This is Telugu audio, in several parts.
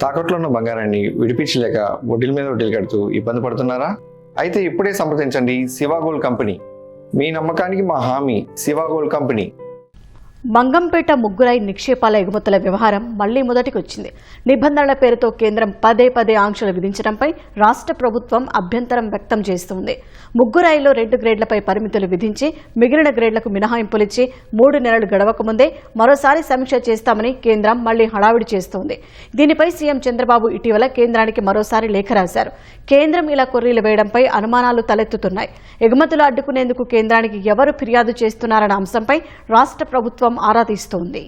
తాకట్లో ఉన్న బంగారాన్ని విడిపించలేక వడ్డీల మీద వడ్డీలు కడుతూ ఇబ్బంది పడుతున్నారా? అయితే ఇప్పుడే సంప్రదించండి శివ గోల్డ్ కంపెనీ. మీ నమ్మకానికి మా హామీ శివ గోల్డ్ కంపెనీ. మంగంపేట ముగ్గురాయి నిక్షేపాల ఎగుమతుల వ్యవహారం మళ్లీ మొదటికి వచ్చింది. నిబంధనల పేరుతో కేంద్రం పదే ఆంక్షలు విధించడంపై రాష్ట్ర ప్రభుత్వం అభ్యంతరం వ్యక్తం చేస్తోంది. ముగ్గురాయిలో 2 గ్రేడ్లపై పరిమితులు విధించి మిగిలిన గ్రేడ్లకు మినహాయింపులిచ్చి 3 నెలలు గడవక ముందే మరోసారి సమీక్ష చేస్తామని కేంద్రం మళ్లీ హడావిడి చేస్తోంది. దీనిపై సీఎం చంద్రబాబు ఇటీవల కేంద్రానికి మరోసారి లేఖ రాశారు. కేంద్రం ఇలా కొర్రీలు వేయడంపై అనుమానాలు తలెత్తుతున్నాయి. ఎగుమతులు అడ్డుకునేందుకు కేంద్రానికి ఎవరు ఫిర్యాదు చేస్తున్నారన్న అంశంపై రాష్ట్ర ప్రభుత్వం ఆరా తీస్తోంది.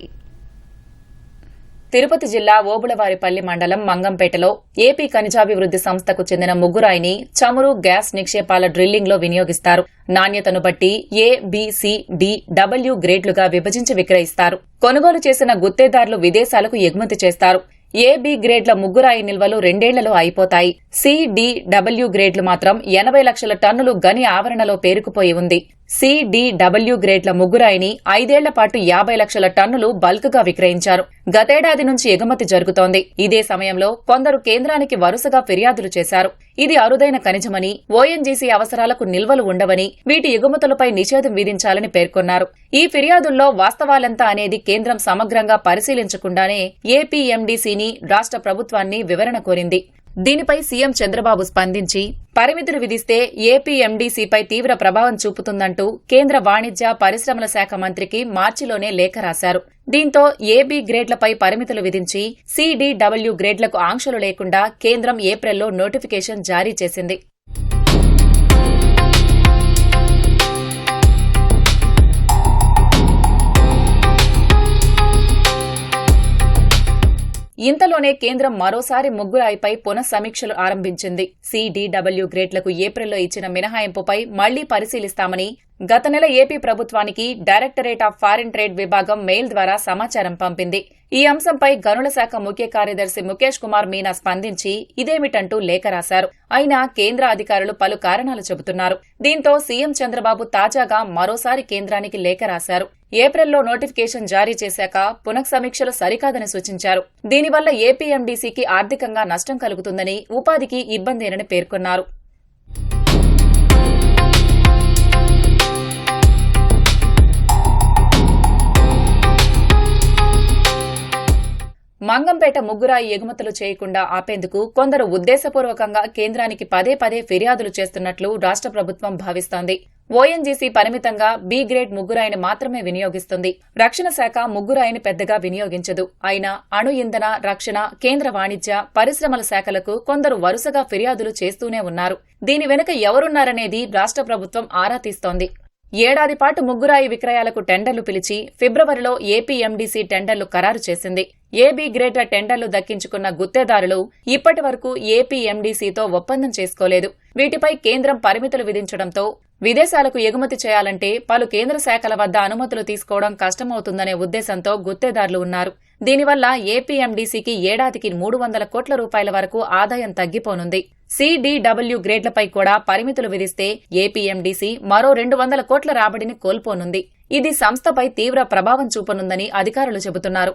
తిరుపతి జిల్లా ఓబుళవారిపల్లి మండలం మంగంపేటలో ఏపీ ఖనిజాభివృద్ది సంస్థకు చెందిన ముగ్గురాయిని చమురు, గ్యాస్ నిక్షేపాల డ్రిల్లింగ్ లో వినియోగిస్తారు. నాణ్యతను బట్టి ఏ, బి, సి, డి, డబ్ల్యూ గ్రేడ్లుగా విభజించి విక్రయిస్తారు. కొనుగోలు చేసిన గుత్తేదారులు విదేశాలకు ఎగుమతి చేస్తారు. ఏ, బి గ్రేడ్ల ముగ్గురాయి నిల్వలు 2 ఏళ్లలో అయిపోతాయి. సి, డి, డబ్ల్యూ గ్రేడ్లు మాత్రం 80 లక్షల టన్నులు గని ఆవరణలో పేరుకుపోయి ఉంది. సి, డి, డబ్ల్యూ గ్రేడ్ల ముగ్గురాయిని 5 ఏళ్ల పాటు 50 లక్షల టన్నులు బల్క్ గా విక్రయించారు. గతేడాది నుంచి ఎగుమతి జరుగుతోంది. ఇదే సమయంలో కొందరు కేంద్రానికి వరుసగా ఫిర్యాదులు చేశారు. ఇది అరుదైన ఖనిజమని, ఓఎన్జీసీ అవసరాలకు నిల్వలు ఉండవని, వీటి ఎగుమతులపై నిషేధం విధించాలని పేర్కొన్నారు. ఈ ఫిర్యాదుల్లో వాస్తవాలెంత అనేది కేంద్రం సమగ్రంగా పరిశీలించకుండానే ఏపీఎండీసీని, రాష్ట్ర ప్రభుత్వాన్ని వివరణ కోరింది. దీనిపై సీఎం చంద్రబాబు స్పందించి పరిమితులు విధిస్తే ఏపీఎండీసీపై తీవ్ర ప్రభావం చూపుతుందంటూ కేంద్ర వాణిజ్య పరిశ్రమల శాఖ మంత్రికి మార్చిలోనే లేఖ రాశారు. దీంతో ఏబీ గ్రేడ్లపై పరిమితులు విధించి సిడిడబ్ల్యూ గ్రేడ్లకు ఆంక్షలు లేకుండా కేంద్రం ఏప్రిల్లో నోటిఫికేషన్ జారీ చేసింది. ఇంతలోనే కేంద్రం మరోసారి ముగ్గురాయిపై పునఃసమీక్షలు ఆరంభించింది. సిడిడబ్ల్యూ గ్రేడ్లకు ఏప్రిల్లో ఇచ్చిన మినహాయింపుపై మళ్లీ పరిశీలిస్తామని గత నెల ఏపీ ప్రభుత్వానికి డైరెక్టరేట్ ఆఫ్ ఫారిన్ ట్రేడ్ విభాగం మెయిల్ ద్వారా సమాచారం పంపింది. ఈ అంశంపై గనుల శాఖ ముఖ్య కార్యదర్శి ముఖేష్ కుమార్ మీనా స్పందించి ఇదేమిటంటూ లేఖ రాశారు. అయినా కేంద్ర అధికారులు పలు కారణాలు చెబుతున్నారు. దీంతో సీఎం చంద్రబాబు తాజాగా మరోసారి కేంద్రానికి లేఖ రాశారు. ఏప్రిల్లో నోటిఫికేషన్ జారీ చేశాక పునఃసమీక్షలు సరికాదని సూచించారు. దీనివల్ల ఏపీఎండీసీకి ఆర్థికంగా నష్టం కలుగుతుందని, ఉపాధికి ఇబ్బందేనని పేర్కొన్నారు. మంగంపేట ముగ్గురాయి ఎగుమతులు చేయకుండా ఆపేందుకు కొందరు ఉద్దేశపూర్వకంగా కేంద్రానికి పదే ఫిర్యాదులు చేస్తున్నట్లు రాష్ట్ర ప్రభుత్వం భావిస్తోంది. ఓఎన్జీసీ పరిమితంగా బి గ్రేడ్ ముగ్గురాయిని మాత్రమే వినియోగిస్తుంది. రక్షణ శాఖ ముగ్గురాయిని పెద్దగా వినియోగించదు. అయినా అణు ఇంధన, రక్షణ, కేంద్ర వాణిజ్య, పరిశ్రమల శాఖలకు కొందరు వరుసగా ఫిర్యాదులు చేస్తూనే ఉన్నారు. దీని వెనుక ఎవరున్నారనేది రాష్ట్ర ప్రభుత్వం ఆరా తీస్తోంది. ఏడాది పాటు ముగ్గురాయి విక్రయాలకు టెండర్లు పిలిచి ఫిబ్రవరిలో ఏపీఎండీసీ టెండర్లు ఖరారు చేసింది. ఏబీ గ్రేడ్ల టెండర్లు దక్కించుకున్న గుత్తేదారులు ఇప్పటి వరకు ఏపీఎండీసీతో ఒప్పందం చేసుకోలేదు. వీటిపై కేంద్రం పరిమితులు విధించడంతో విదేశాలకు ఎగుమతి చేయాలంటే పలు కేంద్ర శాఖల వద్ద అనుమతులు తీసుకోవడం కష్టమవుతుందనే ఉద్దేశంతో గుత్తేదారులు ఉన్నారు. దీనివల్ల ఏపీఎండీసీకి ఏడాదికి 300 కోట్ల రూపాయల వరకు ఆదాయం తగ్గిపోనుంది. సిడిడబ్ల్యూ గ్రేడ్లపై కూడా పరిమితులు విధిస్తే ఏపీఎండీసీ మరో 200 కోట్ల రాబడిని కోల్పోనుంది. ఇది సంస్థపై తీవ్ర ప్రభావం చూపనుందని అధికారులు చెబుతున్నారు.